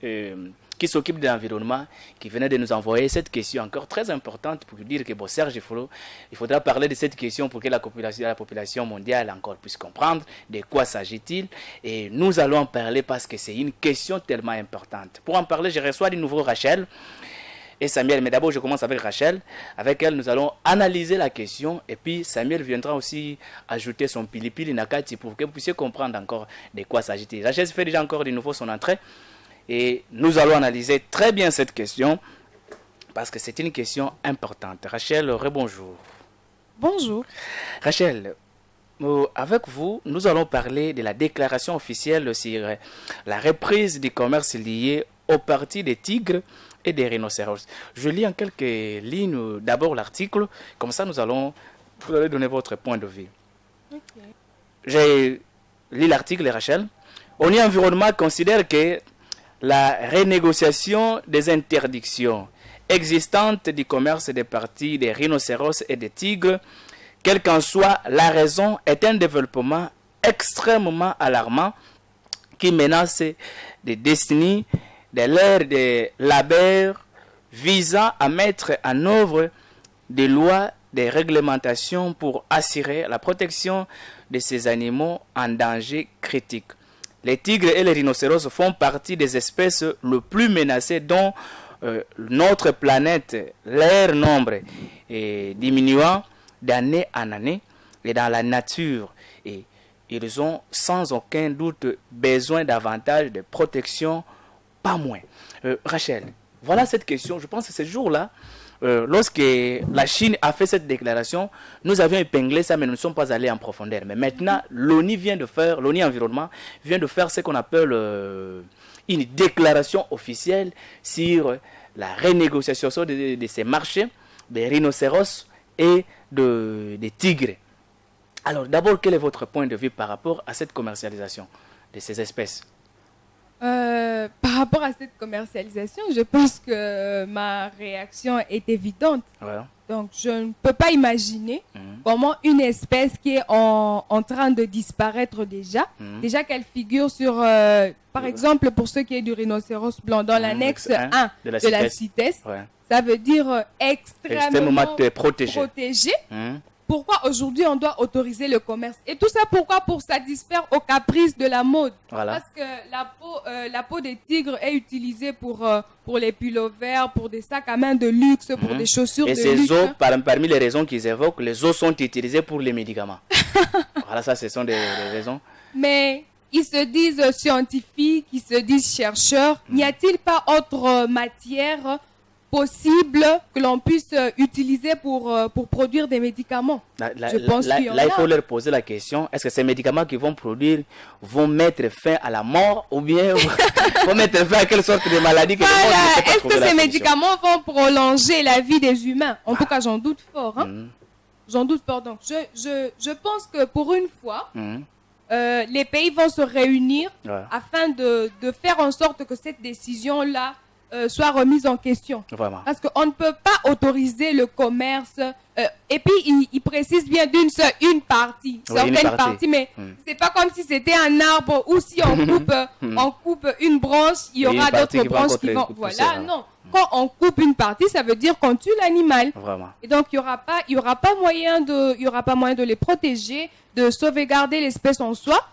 qui s'occupe de l'environnement qui venait de nous envoyer cette question encore très importante pour dire que, bon, Serge, il faudra parler de cette question pour que la population mondiale encore puisse comprendre de quoi s'agit-il. Et nous allons en parler parce que c'est une question tellement importante. Pour en parler, je reçois de nouveau Rachel et Samuel. Mais d'abord, je commence avec Rachel. Avec elle, nous allons analyser la question. Et puis, Samuel viendra aussi ajouter son pili-pili nakati pour que vous puissiez comprendre encore de quoi s'agit-il. Rachel fait déjà encore de nouveau son entrée. Et nous allons analyser très bien cette question parce que c'est une question importante. Rachel, rebonjour. Bonjour. Rachel, avec vous, nous allons parler de la déclaration officielle sur la reprise du commerce lié au parti des tigres et des rhinocéros. Je lis en quelques lignes d'abord l'article, comme ça vous allez donner votre point de vue. Okay. J'ai lu l'article, Rachel. ONU Environnement considère que la renégociation des interdictions existantes du commerce des parties des rhinocéros et des tigres, quelle qu'en soit la raison, est un développement extrêmement alarmant qui menace des destinées de l'ère des labeurs visant à mettre en œuvre des lois, des réglementations pour assurer la protection de ces animaux en danger critique. Les tigres et les rhinocéros font partie des espèces les plus menacées dont notre planète, leur nombre est diminuant d'année en année et dans la nature. Et ils ont sans aucun doute besoin davantage de protection, pas moins. Rachel, voilà cette question. Je pense que ce jour-là, lorsque la Chine a fait cette déclaration, nous avions épinglé ça, mais nous ne sommes pas allés en profondeur. Mais maintenant, l'ONU Environnement vient de faire ce qu'on appelle une déclaration officielle sur la renégociation de ces marchés des rhinocéros et des tigres. Alors d'abord, quel est votre point de vue par rapport à cette commercialisation de ces espèces? Par rapport à cette commercialisation, je pense que ma réaction est évidente. Ouais. Donc, je ne peux pas imaginer comment une espèce qui est en train de disparaître déjà qu'elle figure sur, par exemple, pour ce qui est du rhinocéros blanc, dans l'annexe 1 de la CITES, ça veut dire extrêmement protégé. Pourquoi aujourd'hui on doit autoriser le commerce? Et tout ça pourquoi? Pour satisfaire aux caprices de la mode. Voilà. Parce que la peau des tigres est utilisée pour les pullovers, pour des sacs à main de luxe, pour des chaussures de luxe. Et ces os, parmi les raisons qu'ils évoquent, les os sont utilisés pour les médicaments. Voilà, ça ce sont des raisons. Mais ils se disent scientifiques, ils se disent chercheurs. N'y a-t-il pas autre matière possible que l'on puisse utiliser pour produire des médicaments? Je pense là, il faut leur poser la question, est-ce que ces médicaments qu'ils vont produire vont mettre fin à la mort ou bien vont mettre fin à quelle sorte de maladie que Est-ce que ces médicaments vont prolonger la vie des humains? En tout cas, j'en doute fort. J'en doute fort. Donc, je pense que pour une fois, les pays vont se réunir afin de faire en sorte que cette décision-là soit remise en question. Vraiment. Parce qu'on ne peut pas autoriser le commerce. Et puis, il précise bien une partie, certaines parties, mais c'est pas comme si c'était un arbre où si on coupe une branche, il y aura d'autres branches qui vont... Voilà, non. Quand on coupe une partie, ça veut dire qu'on tue l'animal. Et donc, il y aura pas moyen de les protéger, de sauvegarder l'espèce en soi.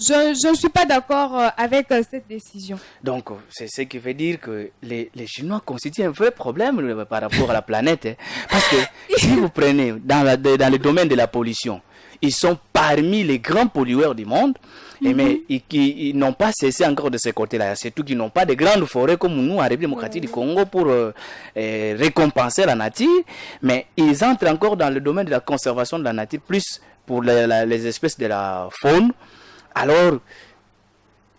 Je ne suis pas d'accord avec cette décision. Donc, c'est ce qui veut dire que les Chinois constituent un vrai problème par rapport à la planète. Hein. Parce que si vous prenez dans le domaine de la pollution, ils sont parmi les grands pollueurs du monde, mais ils n'ont pas cessé encore de ce côté-là. Surtout qu'ils n'ont pas de grandes forêts comme nous, en République démocratique du Congo, pour récompenser la nature. Mais ils entrent encore dans le domaine de la conservation de la nature, plus pour les espèces de la faune. Alors,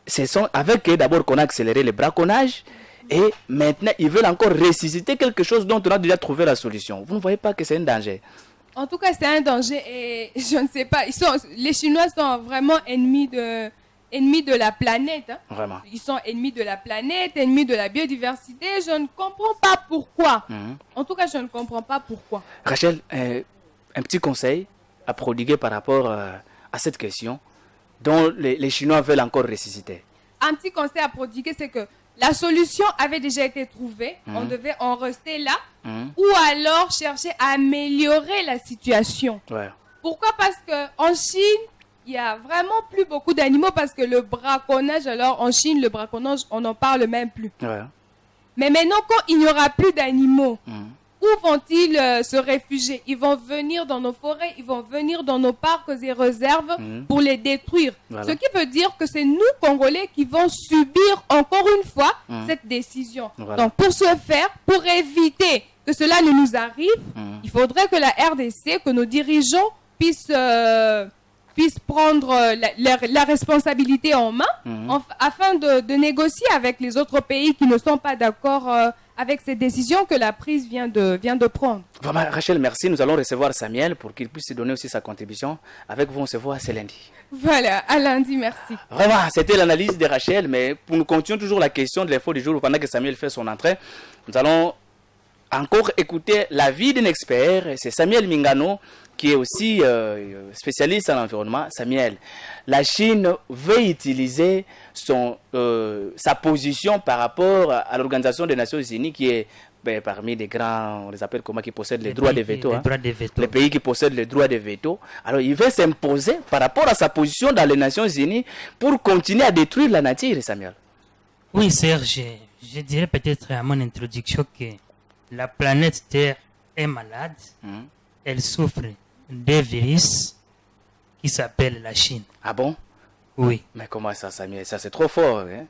ce sont avec eux d'abord qu'on a accéléré le braconnage et maintenant ils veulent encore ressusciter quelque chose dont on a déjà trouvé la solution. Vous ne voyez pas que c'est un danger? En tout cas, c'est un danger et je ne sais pas. Les Chinois sont vraiment ennemis de la planète. Hein. Vraiment. Ils sont ennemis de la planète, ennemis de la biodiversité. Je ne comprends pas pourquoi. En tout cas, je ne comprends pas pourquoi. Rachel, un petit conseil à prodiguer par rapport à cette question dont les Chinois veulent encore ressusciter. Un petit conseil à prodiguer, c'est que la solution avait déjà été trouvée. On devait en rester là. Ou alors chercher à améliorer la situation. Pourquoi? Parce qu'en Chine, il n'y a vraiment plus beaucoup d'animaux parce que le braconnage, alors en Chine, le braconnage, on n'en parle même plus. Mais maintenant, quand il n'y aura plus d'animaux, où vont-ils se réfugier? Ils vont venir dans nos forêts, ils vont venir dans nos parcs et réserves pour les détruire. Ce qui veut dire que c'est nous, Congolais, qui vont subir encore une fois cette décision. Donc, pour ce faire, pour éviter que cela ne nous arrive, il faudrait que la RDC, que nos dirigeants puissent prendre la responsabilité en main afin de négocier avec les autres pays qui ne sont pas d'accord avec ces décisions que la prise vient de prendre. Vraiment, Rachel, merci. Nous allons recevoir Samuel pour qu'il puisse donner aussi sa contribution. Avec vous, on se voit ce lundi. Voilà, à lundi, merci. Vraiment, c'était l'analyse de Rachel, mais pour nous continuer toujours la question de l'info du jour pendant que Samuel fait son entrée, nous allons encore écouter l'avis d'un expert. C'est Samuel Mingano, qui est aussi spécialiste en environnement. Samuel, la Chine veut utiliser sa position par rapport à l'Organisation des Nations Unies, qui est parmi les grands, on les appelle comment, qui possèdent les droits de veto. Les pays qui possèdent les droits de veto. Alors, il veut s'imposer par rapport à sa position dans les Nations Unies pour continuer à détruire la nature, Samuel. Oui, Serge, je dirais peut-être à mon introduction que la planète Terre est malade. Elle souffre d'un virus qui s'appelle la Chine. Ah bon? Oui. Mais comment ça, Samuel? Ça, c'est trop fort. Hein?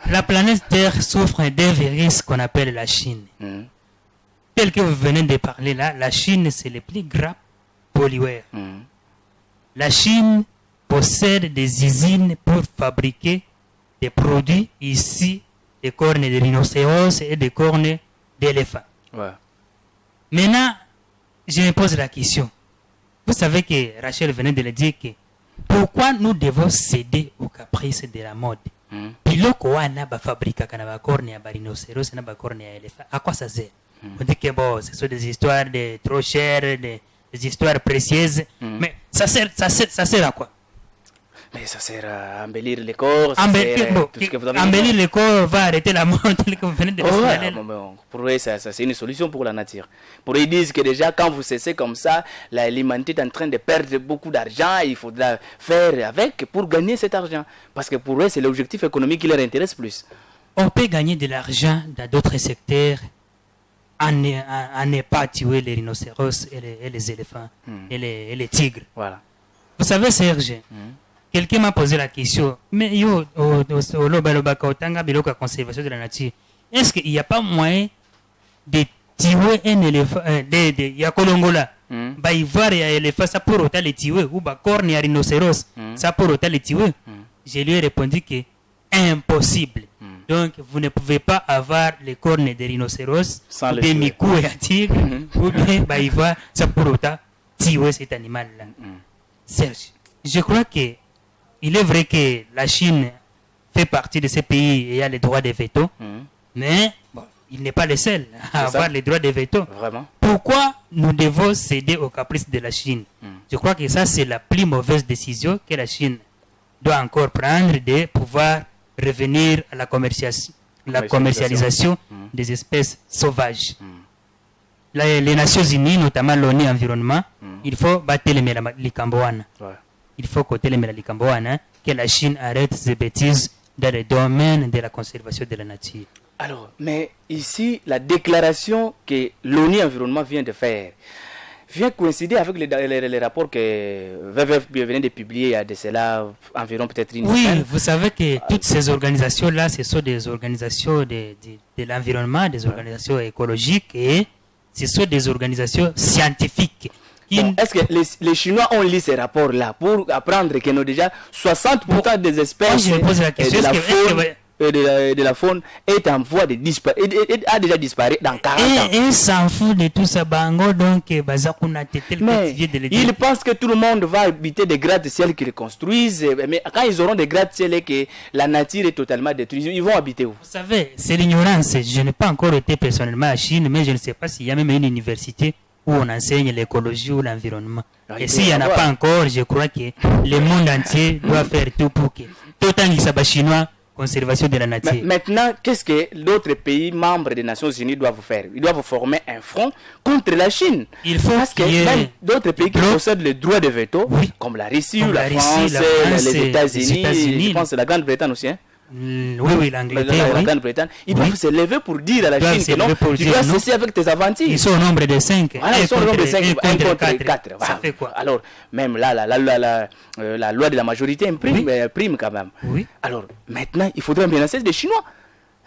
La planète Terre souffre d'un virus qu'on appelle la Chine. Tel que vous venez de parler là, la Chine, c'est le plus grand pollueur. La Chine possède des usines pour fabriquer des produits ici, des cornes de rhinocéros et des cornes d'éléphant. Ouais. Maintenant, je me pose la question. Vous savez que Rachel venait de le dire que pourquoi nous devons céder aux caprices de la mode? Biloko wana ba fabrique kana ba corne ya rhinocéros na ba corne ya éléphant. À quoi ça sert? On dit que bon, ce sont des histoires de trop chères, des histoires précieuses. Mais ça sert à quoi? Mais ça sert à embellir les corps. Embellir les corps va arrêter la mort telle que vous venez de le signaler. Pour eux, c'est une solution pour la nature. Pour eux, ils disent que déjà, quand vous cessez comme ça, l'humanité est en train de perdre beaucoup d'argent. Il faudra faire avec pour gagner cet argent. Parce que pour eux, c'est l'objectif économique qui leur intéresse plus. On peut gagner de l'argent dans d'autres secteurs en ne pas tuer les rhinocéros et les éléphants et les tigres. Voilà. Vous savez, Serge, quelqu'un m'a posé la question, mais yo, conservation de la nature, est-ce qu'il n'y a pas moyen de tuer un éléphant, Yakolongola, il va y éléphant, ça pour autant les tuer, ou corne et rhinocéros, ça pour autant les tuer? Je lui ai répondu que impossible. Donc, vous ne pouvez pas avoir les cornes des rhinocéros, ou des micous et tigres, ou bien il va, ça pour autant tuer cet animal-là. Serge, je crois que il est vrai que la Chine fait partie de ces pays et a les droits de veto, mais bon, il n'est pas le seul à avoir les droits de veto. Vraiment? Pourquoi nous devons céder aux caprices de la Chine? Je crois que ça, c'est la plus mauvaise décision que la Chine doit encore prendre, de pouvoir revenir à la commercialisation des espèces sauvages. Les Nations Unies, notamment l'ONU Environnement, il faut battre les Cambouanes. Il faut côté les Mélalicamboanes, que la Chine arrête ces bêtises dans le domaine de la conservation de la nature. Alors, mais ici, la déclaration que l'ONU Environnement vient de faire vient coïncider avec les rapports que WWF venait de publier il y a de cela environ peut-être une semaine. Oui, vous savez que toutes ces organisations-là, ce sont des organisations de l'environnement, des organisations écologiques et ce sont des organisations scientifiques. Bon, est-ce que les Chinois ont lu ces rapports-là pour apprendre que nous déjà 60% des espèces de la faune est en voie de disparaître, a déjà disparu dans 40 ans. Et s'en fout de tout ça, bango, donc, mais ils pensent que tout le monde va habiter des gratte-ciel qu'ils construisent, mais quand ils auront des gratte-ciel et que la nature est totalement détruite, ils vont habiter où? Vous savez, c'est l'ignorance. Je n'ai pas encore été personnellement à Chine, mais je ne sais pas s'il y a même une université où on enseigne l'écologie ou l'environnement. Et s'il n'y en a pas encore, je crois que le monde entier doit faire tout pour que tout en Lisaba chinois, conservation de la nature. Maintenant, qu'est-ce que d'autres pays membres des Nations Unies doivent faire? Ils doivent former un front contre la Chine. Il faut parce que même d'autres pays qui possèdent le droit de veto, comme la Russie, la France, les États-Unis, je pense la Grande-Bretagne aussi, hein? Oui, l'Angleterre, la Grande-Bretagne, ils doivent se lever pour dire à la Chine que non, tu dois cesser avec tes aventures. Ils sont au nombre de 5. Voilà, ils sont au nombre de 5, 1 contre 4. Voilà. Ça fait quoi? Alors, même là, la loi de la majorité prime quand même. Oui. Alors, maintenant, il faudrait menacer des Chinois.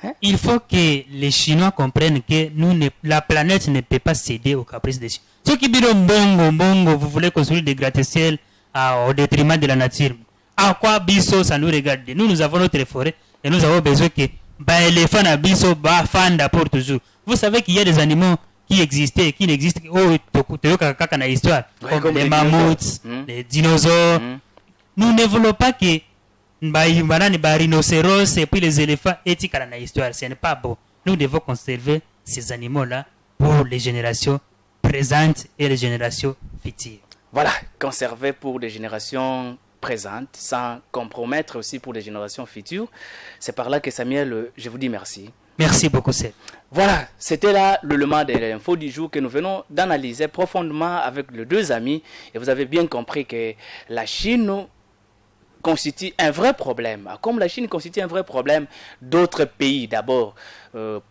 Hein? Il faut que les Chinois comprennent que la planète ne peut pas céder aux caprices des Chinois. Ceux qui disent bongo, vous voulez construire des gratte-ciel au détriment de la nature. À quoi Bisso ça nous regarde? Nous avons notre forêt et nous avons besoin que l'éléphant à Bisso fanda pour toujours. Vous savez qu'il y a des animaux qui existaient et qui n'existent comme les mammouths, les dinosaures. Nous ne voulons pas que les rhinocéros et puis les éléphants éthiques à la histoire. Ce n'est pas beau. Nous devons conserver ces animaux-là pour les générations présentes et les générations futures. Voilà, conserver pour les générations présentes, sans compromettre aussi pour les générations futures. C'est par là que Samuel, je vous dis merci. Merci beaucoup, Seb. Voilà, c'était là l'élément de l'info du jour que nous venons d'analyser profondément avec les deux amis. Et vous avez bien compris que la Chine constitue un vrai problème. Comme la Chine constitue un vrai problème, d'autres pays d'abord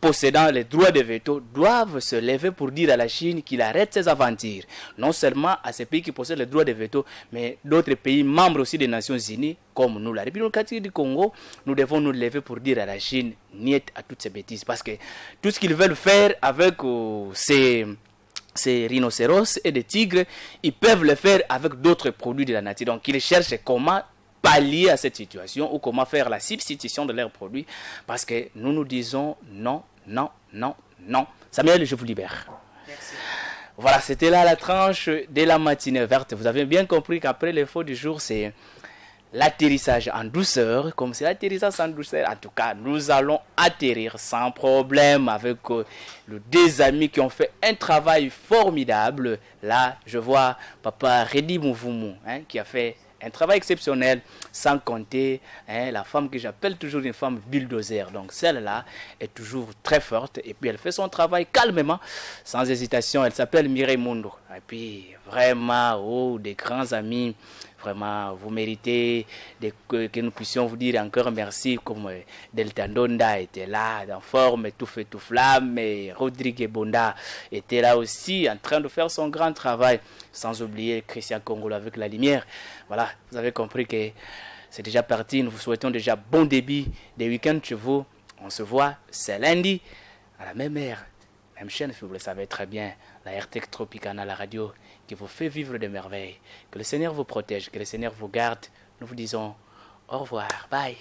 possédant les droits de veto doivent se lever pour dire à la Chine qu'il arrête ses aventures. Non seulement à ces pays qui possèdent les droits de veto, mais d'autres pays membres aussi des Nations Unies, comme nous, la République démocratique du Congo, nous devons nous lever pour dire à la Chine niet à toutes ces bêtises. Parce que tout ce qu'ils veulent faire avec ces rhinocéros et des tigres, ils peuvent le faire avec d'autres produits de la nature. Donc ils cherchent comment pallier à cette situation ou comment faire la substitution de leurs produits parce que nous nous disons non, non, non, non. Samuel, je vous libère. Merci. Voilà, c'était là la tranche de la matinée verte. Vous avez bien compris qu'après l'effort du jour, c'est l'atterrissage en douceur. Comme c'est l'atterrissage en douceur, en tout cas, nous allons atterrir sans problème avec les deux amis qui ont fait un travail formidable. Là, je vois Papa Redi Mouvoumou, qui a fait un travail exceptionnel, sans compter la femme que j'appelle toujours une femme bulldozer. Donc celle-là est toujours très forte et puis elle fait son travail calmement, sans hésitation. Elle s'appelle Mireille Mundo. Et puis vraiment, des grands amis. Vraiment, vous méritez que nous puissions vous dire encore merci, comme Delta Ndonda était là, en forme, tout feu, tout flamme, et Rodrigue Bonda était là aussi, en train de faire son grand travail, sans oublier Christian Congolo avec la lumière. Voilà, vous avez compris que c'est déjà parti. Nous vous souhaitons déjà bon début des week-ends chez vous. On se voit, c'est lundi, à la même heure, même chaîne, vous le savez très bien, la RTX Tropicana, la radio, qui vous fait vivre des merveilles. Que le Seigneur vous protège, que le Seigneur vous garde. Nous vous disons au revoir. Bye.